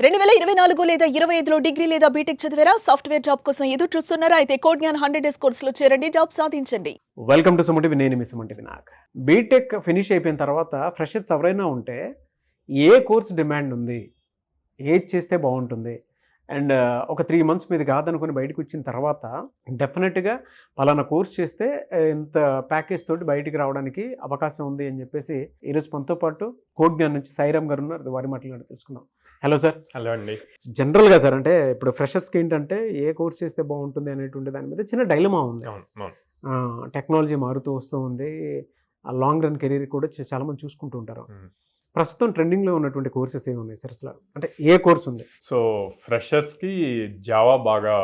2024 లేదా 25లో డిగ్రీ లేదా బీటెక్ చదివారా? సాఫ్ట్‌వేర్ జాబ్ కోసం ఎదురు చూస్తున్నారా? అయితే కోడ్ జ్ఞాన్ 100 డేస్ కోర్సులో చేరండి, జాబ్ సాధించండి. Welcome to Suman. నేను మీ సుమన్ వినాయక్. బీటెక్ ఫినిష్ అయిపోయిన తర్వాత ఫ్రెషర్స్ ఎవరైనా ఉంటే ఏ కోర్స్ డిమాండ్ ఉంది, ఏది చేస్తే బాగుంటుంది, అండ్ ఒక 3 మంత్స్ మీద కాదనుకుని బయటకు వచ్చిన తర్వాత డెఫినెట్గా పలానా కోర్స్ చేస్తే ఇంత ప్యాకేజ్ తోటి బయటికి రావడానికి అవకాశం ఉంది అని చెప్పేసి ఈరోజు మనతో పాటు కోడ్ జ్ఞాన్ నుంచి సాయిరామ్ గారు ఉన్నారు. వారి మాటలు తెలుసుకుందాం. Hello sir. హలో అండి. జనరల్గా సార్, అంటే ఇప్పుడు ఫ్రెషర్స్కి ఏంటంటే ఏ కోర్స్ చేస్తే బాగుంటుంది అనేటువంటి దాని మీద చిన్న డైలమా ఉంది. టెక్నాలజీ మారుతూ వస్తూ ఉంది. లాంగ్ రన్ కెరీర్ కూడా చాలామంది చూసుకుంటూ ఉంటారు. ప్రస్తుతం ట్రెండింగ్లో ఉన్నటువంటి కోర్సెస్ ఏమి ఉన్నాయి సార్? అసలు అంటే ఏ కోర్స్ ఉంది? సో ఫ్రెషర్స్కి జావా బాగా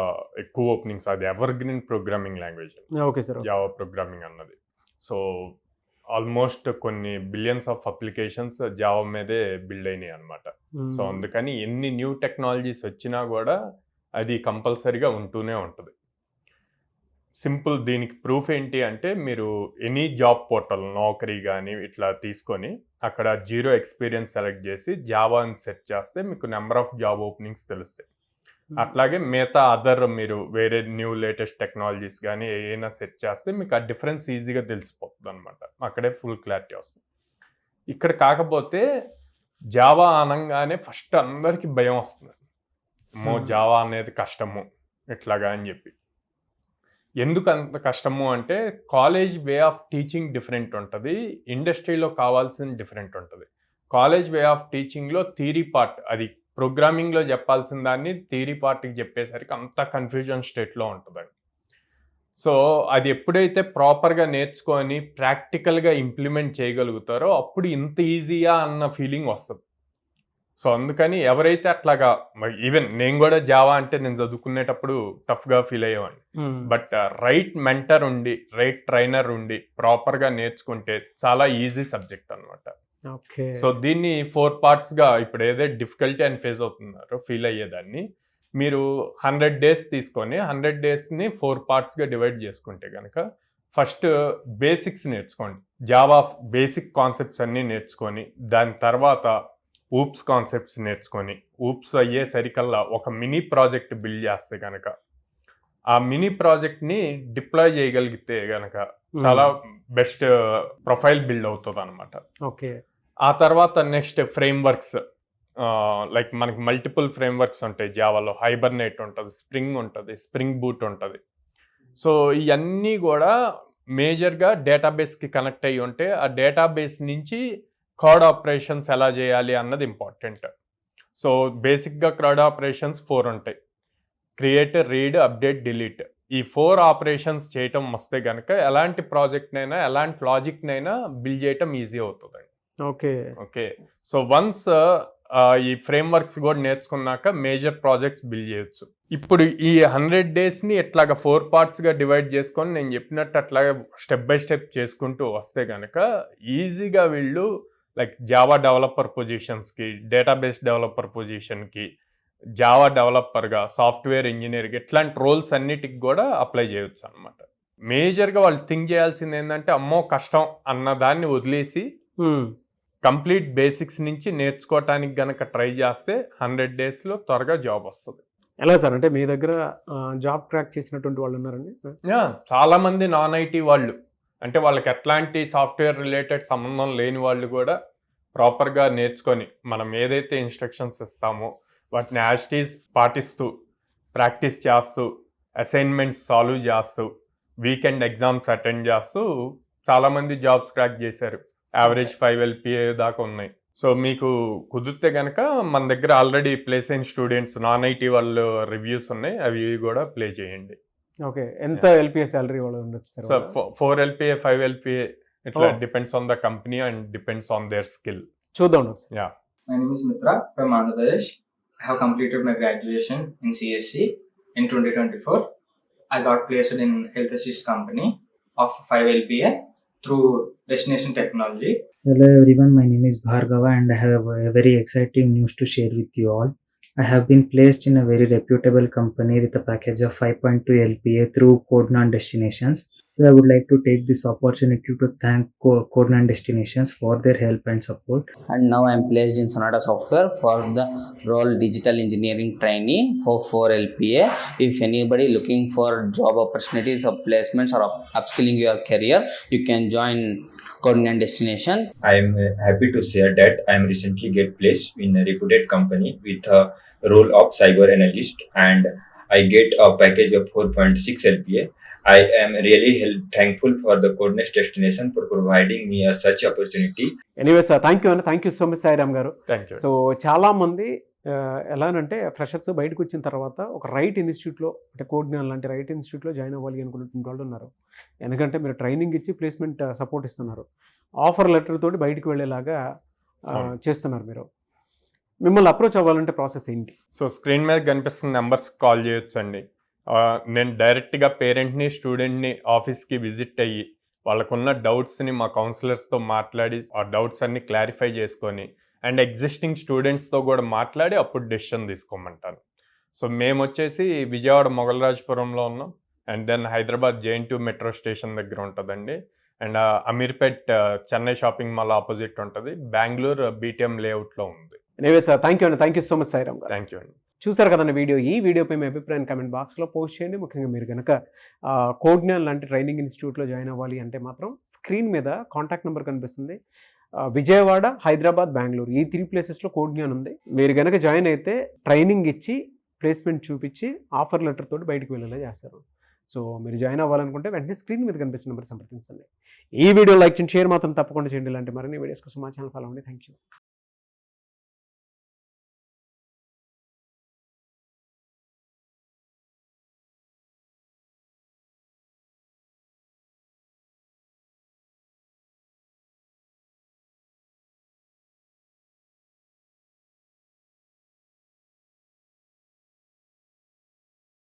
ఎక్కువ ఓపెనింగ్స్. అది ever green programming language. Okay sir. Java programming అన్నది సో ఆల్మోస్ట్ కొన్ని బిలియన్స్ ఆఫ్ అప్లికేషన్స్ జావా మీదే బిల్డ్ అయినాయి అనమాట. సో అందుకని ఎన్ని న్యూ టెక్నాలజీస్ వచ్చినా కూడా అది కంపల్సరీగా ఉంటూనే ఉంటుంది. సింపుల్ దీనికి ప్రూఫ్ ఏంటి అంటే, మీరు ఎనీ జాబ్ పోర్టల్ నౌకరీ కానీ ఇట్లా తీసుకొని అక్కడ 0 ఎక్స్పీరియన్స్ సెలెక్ట్ చేసి జావా అని సెర్చ్ చేస్తే మీకు నెంబర్ ఆఫ్ జాబ్ ఓపెనింగ్స్ తెలుస్తాయి. అట్లాగే మిగతా అదర్ మీరు వేరే న్యూ లేటెస్ట్ టెక్నాలజీస్ కానీ ఏదైనా సెర్చ్ చేస్తే మీకు ఆ డిఫరెన్స్ ఈజీగా తెలిసిపోతుంది అనమాట. అక్కడే ఫుల్ క్లారిటీ వస్తుంది. ఇక్కడ కాకపోతే జావా అనగానే ఫస్ట్ అందరికీ భయం వస్తుంది. జావా అనేది కష్టము ఇట్లాగా అని చెప్పి. ఎందుకు అంత కష్టము అంటే, college way of teaching different ఉంటుంది, ఇండస్ట్రీలో కావాల్సిన డిఫరెంట్ ఉంటుంది. కాలేజ్ వే ఆఫ్ టీచింగ్లో థియరీ పార్ట్, అది ప్రోగ్రామింగ్లో చెప్పాల్సిన దాన్ని థియరీ పార్ట్కి చెప్పేసరికి అంత కన్ఫ్యూజన్ స్టేట్లో ఉంటుందండి. సో అది ఎప్పుడైతే ప్రాపర్గా నేర్చుకొని ప్రాక్టికల్గా ఇంప్లిమెంట్ చేయగలుగుతారో అప్పుడు ఇంత ఈజీయా అన్న ఫీలింగ్ వస్తుంది. సో అందుకని ఎవరైతే అట్లాగా, ఈవెన్ నేను కూడా జావా అంటే నేను చదువుకునేటప్పుడు టఫ్గా ఫీల్ అయ్యేవాడిని. బట్ రైట్ మెంటర్ ఉండి, రైట్ ట్రైనర్ ఉండి ప్రాపర్గా నేర్చుకుంటే చాలా ఈజీ సబ్జెక్ట్ అనమాట. సో దీన్ని 4 పార్ట్స్గా, ఇప్పుడు ఏదైతే డిఫికల్టీ అని ఫేస్ అవుతున్నారో ఫీల్ అయ్యేదాన్ని మీరు 100 డేస్ తీసుకొని 100 డేస్ని 4 పార్ట్స్గా డివైడ్ చేసుకుంటే కనుక, ఫస్ట్ బేసిక్స్ నేర్చుకోండి. జావా బేసిక్ కాన్సెప్ట్స్ అన్నీ నేర్చుకొని, దాని తర్వాత ఊప్స్ కాన్సెప్ట్స్ నేర్చుకొని, ఊప్స్ అయ్యేసరికల్లా ఒక మినీ ప్రాజెక్ట్ బిల్డ్ చేస్తే కనుక, ఆ మినీ ప్రాజెక్ట్ని డిప్లాయ్ చేయగలిగితే కనుక చాలా బెస్ట్ ప్రొఫైల్ బిల్డ్ అవుతుంది అనమాట. ఓకే. ఆ తర్వాత నెక్స్ట్ ఫ్రేమ్వర్క్స్, లైక్ మనకి మల్టిపుల్ ఫ్రేమ్వర్క్స్ ఉంటాయి జావాలో. హైబర్నేట్ ఉంటుంది, స్ప్రింగ్ ఉంటుంది, స్ప్రింగ్ బూట్ ఉంటుంది. సో ఇవన్నీ కూడా మేజర్గా డేటాబేస్కి కనెక్ట్ అయ్యి ఉంటే ఆ డేటాబేస్ నుంచి క్రౌడ్ ఆపరేషన్స్ ఎలా చేయాలి అన్నది ఇంపార్టెంట్. సో బేసిక్గా క్రౌడ్ ఆపరేషన్స్ 4 ఉంటాయి: క్రియేట్, రీడ్, అప్డేట్, డిలీట్. ఈ 4 ఆపరేషన్స్ చేయటం వస్తే కనుక ఎలాంటి ప్రాజెక్ట్నైనా ఎలాంటి లాజిక్నైనా బిల్డ్ చేయటం ఈజీ అవుతుందండి. ఓకే. సో వన్స్ ఈ ఫ్రేమ్వర్క్స్ కూడా నేర్చుకున్నాక మేజర్ ప్రాజెక్ట్స్ బిల్డ్ చేయొచ్చు. ఇప్పుడు ఈ 100 డేస్ని ఎట్లాగా 4 పార్ట్స్గా డివైడ్ చేసుకొని నేను చెప్పినట్టు అట్లాగే స్టెప్ బై స్టెప్ చేసుకుంటూ వస్తే కనుక ఈజీగా వీళ్ళు లైక్ జావా డెవలపర్ పొజిషన్స్కి, డేటాబేస్ డెవలపర్ పొజిషన్కి, జావా డెవలపర్గా, సాఫ్ట్వేర్ ఇంజనీర్గా ఇట్లాంటి రోల్స్ అన్నిటికి కూడా అప్లై చేయొచ్చు అనమాట. మేజర్గా వాళ్ళు థింక్ చేయాల్సింది ఏంటంటే, అమ్మో కష్టం అన్న దాన్ని వదిలేసి కంప్లీట్ బేసిక్స్ నుంచి నేర్చుకోవటానికి గనక ట్రై చేస్తే 100 డేస్లో త్వరగా జాబ్ వస్తుంది. ఎలా సార్? అంటే మీ దగ్గర జాబ్ క్రాక్ చేసినటువంటి వాళ్ళు ఉన్నారండి? చాలామంది నాన్ ఐటీ వాళ్ళు, అంటే వాళ్ళకి ఎట్లాంటి సాఫ్ట్వేర్ రిలేటెడ్ సంబంధం లేని వాళ్ళు కూడా ప్రాపర్గా నేర్చుకొని, మనం ఏదైతే ఇన్స్ట్రక్షన్స్ ఇస్తామో వాటిని యాజ్ ఇట్ ఈజ్ పాటిస్తూ, ప్రాక్టీస్ చేస్తూ, అసైన్మెంట్స్ సాల్వ్ చేస్తూ, వీకెండ్ ఎగ్జామ్స్ అటెండ్ చేస్తూ చాలామంది జాబ్స్ క్రాక్ చేశారు. యావరేజ్ 5 LPA దాకా ఉన్నాయి. సో మీకు కుదిరితే కనుక మన దగ్గర ఆల్రెడీ ప్లేస్ అయిన స్టూడెంట్స్, నాన్ ఐటీ వాళ్ళు రివ్యూస్ ఉన్నాయి, అవి కూడా ప్లే చేయండి. ఓకే. ఎంత LPA సాలరీ వాళ్ళు ఉండొచ్చు సార్? సో 4 LPA, 5 LPA, ఇట్లా depends on the company and depends on their skill. చూద్దాం. Yeah. My name is Mitra from Andhra Pradesh. I have completed my graduation in CSC in 2024. I got placed in Health Assist company of 5 LPA through Destination Technology. Hello everyone, my name is Bhargava and I have a very exciting news to share with you all. I have been placed in a very reputable company with a package of 5.2 LPA through Code Gnaan Destinations. So I would like to take this opportunity to thank Code9 Destinations for their help and support. And now I am placed in Sonata Software for the role digital engineering trainee for 4 LPA. If anybody looking for job opportunities or placements or upskilling your career, you can join Code9 Destination. I am happy to share that I am recently get placed in a reputed company with a role of cyber analyst, and I get a package of 4.6 LPA. I am really thankful for the Codeness Destination for providing me such opportunity. Anyways thank you అండి, thank you so much Sairam garu. Thank you. So చాలామంది ఎలానంటే freshers బయటకు వచ్చిన తర్వాత ఒక right ఇన్స్టిట్యూట్లో అంటే కోడ్జ్ఞాన్ లాంటి right ఇన్స్టిట్యూట్లో జాయిన్ అవ్వాలి అనుకున్నటువంటి వాళ్ళు ఉన్నారు. ఎందుకంటే మీరు ట్రైనింగ్ ఇచ్చి ప్లేస్మెంట్ సపోర్ట్ ఇస్తున్నారు, ఆఫర్ లెటర్ తోటి బయటకు వెళ్ళేలాగా చేస్తున్నారు. మీరు మిమ్మల్ని అప్రోచ్ అవ్వాలంటే ప్రాసెస్ ఏంటి? సో స్క్రీన్ మీద కనిపిస్తున్న నెంబర్స్ కాల్ చేయొచ్చు అండి. నేను డైరెక్ట్గా పేరెంట్ని స్టూడెంట్ని ఆఫీస్కి విజిట్ అయ్యి వాళ్ళకున్న డౌట్స్ని మా కౌన్సిలర్స్తో మాట్లాడి ఆ డౌట్స్ అన్ని క్లారిఫై చేసుకొని అండ్ ఎగ్జిస్టింగ్ స్టూడెంట్స్తో కూడా మాట్లాడి అప్పుడు డెసిషన్ తీసుకోమంటాను. సో మేము వచ్చేసి విజయవాడ మొగలరాజపురంలో ఉన్నాం, and then Hyderabad JN2 metro station దగ్గర ఉంటుందండి, and Ameerpet Chennai shopping mall opposite ఉంటుంది, బెంగళూరు BTM లేఅవుట్లో ఉంది. ఎనీవేస్ థ్యాంక్ యూ అండి, thank you so much Sairam garu. Thank you అండి. చూసారు కదండి వీడియో. ఈ వీడియోపై మీ అభిప్రాయం కామెంట్ బాక్స్లో పోస్ట్ చేయండి. ముఖ్యంగా మీరు కనుక కోడ్జ్ఞాన్ లాంటి ట్రైనింగ్ ఇన్స్టిట్యూట్లో జాయిన్ అవ్వాలి అంటే మాత్రం స్క్రీన్ మీద కాంటాక్ట్ నెంబర్ కనిపిస్తుంది. విజయవాడ, హైదరాబాద్, బెంగళూరు ఈ 3 ప్లేసెస్లో కోడ్జ్ఞాన్ ఉంది. మీరు కనుక జాయిన్ అయితే ట్రైనింగ్ ఇచ్చి ప్లేస్మెంట్ చూపించి ఆఫర్ లెటర్ తోటి బయటకు వెళ్ళేలా చేస్తారు. సో మీరు జాయిన్ అవ్వాలనుకుంటే వెంటనే స్క్రీన్ మీద కనిపిస్తున్న నెంబర్ సంప్రదించండి. ఈ వీడియో లైక్ చేయండి, షేర్ మాత్రం తప్పకుండా చేయండి. ఇలాంటి మరిన్ని వీడియోస్ కోసం మా ఛానల్ ఫాలో అవ్వండి. Thank you.